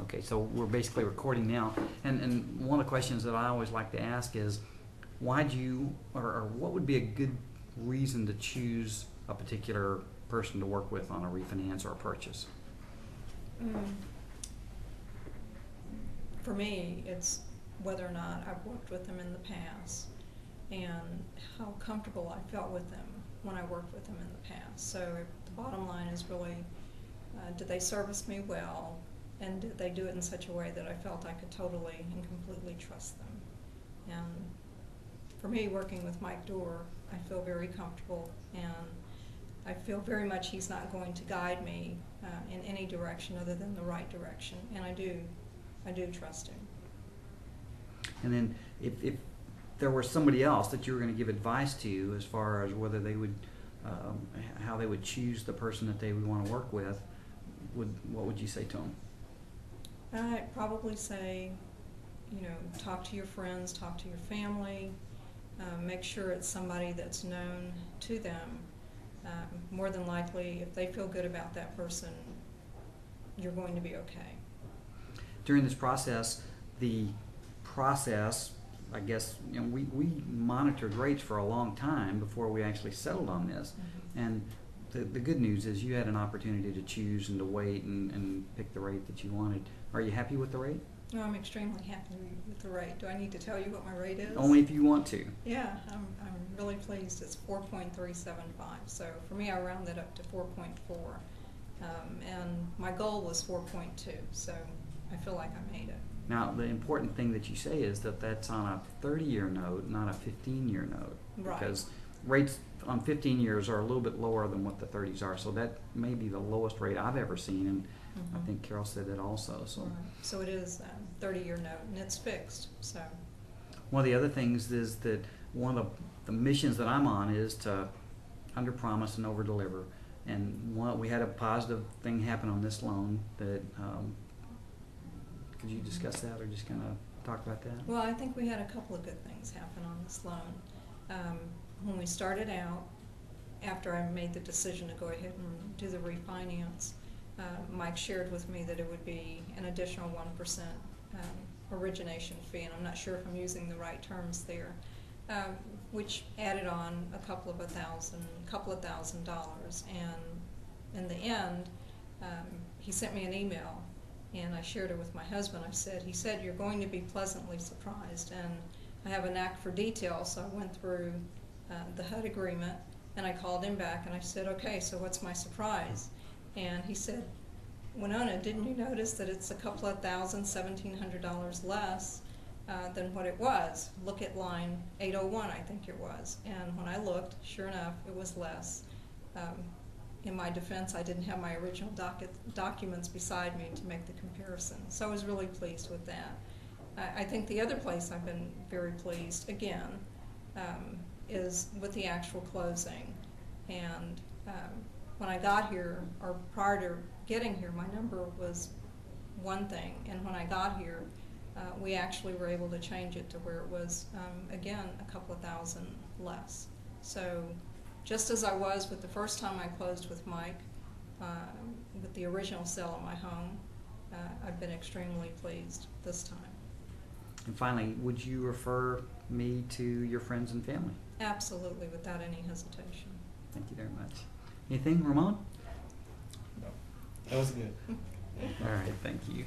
Okay, so we're basically recording now. And one of the questions that I always like to ask is, why do you, or what would be a good reason to choose a particular person to work with on a refinance or a purchase? For me, it's whether or not I've worked with them in the past and how comfortable I felt with them when I worked with them in the past. So the bottom line is really, did they service me well, and did they do it in such a way that I felt I could totally and completely trust them? And for me, working with Mike Dorr, I feel very comfortable, and I feel very much he's not going to guide me in any direction other than the right direction, and I do trust him. And then if there were somebody else that you were going to give advice to as far as whether they would, how they would choose the person that they would want to work with, what would you say to them? I'd probably say, talk to your friends, talk to your family, make sure it's somebody that's known to them. More than likely, if they feel good about that person, you're going to be okay. During this process, I guess, we monitored rates for a long time before we actually settled on this. Mm-hmm. And the good news is you had an opportunity to choose and to wait and pick the rate that you wanted. Are you happy with the rate? No, I'm extremely happy with the rate. Do I need to tell you what my rate is? Only if you want to. Yeah, I'm really pleased. It's 4.375. So for me, I round that up to 4.4. And my goal was 4.2. So I feel like I made it. Now, the important thing that you say is that that's on a 30-year note, not a 15-year note. Right. Because rates on 15 years are a little bit lower than what the 30s are. So that may be the lowest rate I've ever seen. And Mm-hmm. I think Carol said that also. So, right. So it is a 30-year note, and it's fixed. So one of the other things is that one of the missions that I'm on is to under-promise and over-deliver. And we had a positive thing happen on this loan that, could you discuss that or just kind of talk about that? Well, I think we had a couple of good things happen on this loan. When we started out, after I made the decision to go ahead and do the refinance, Mike shared with me that it would be an additional 1% origination fee, and I'm not sure if I'm using the right terms there, which added on a couple of $1,000. And in the end, he sent me an email, and I shared it with my husband. He said, you're going to be pleasantly surprised. And I have a knack for detail, so I went through the HUD agreement, and I called him back, and I said, okay, so what's my surprise? And he said, Wenonah, didn't you notice that it's a couple of $1,700 less than what it was? Look at line 801, I think it was. And when I looked, sure enough, it was less. In my defense, I didn't have my original documents beside me to make the comparison. So I was really pleased with that. I think the other place I've been very pleased, again, is with the actual closing. And when I got here, or prior to getting here, my number was one thing, and when I got here, we actually were able to change it to where it was, again, a couple of thousand less. So just as I was with the first time I closed with Mike, with the original sale of my home, I've been extremely pleased this time. And finally, would you refer me to your friends and family? Absolutely, without any hesitation. Thank you very much. Anything, Ramon? No. That was good. All right, thank you.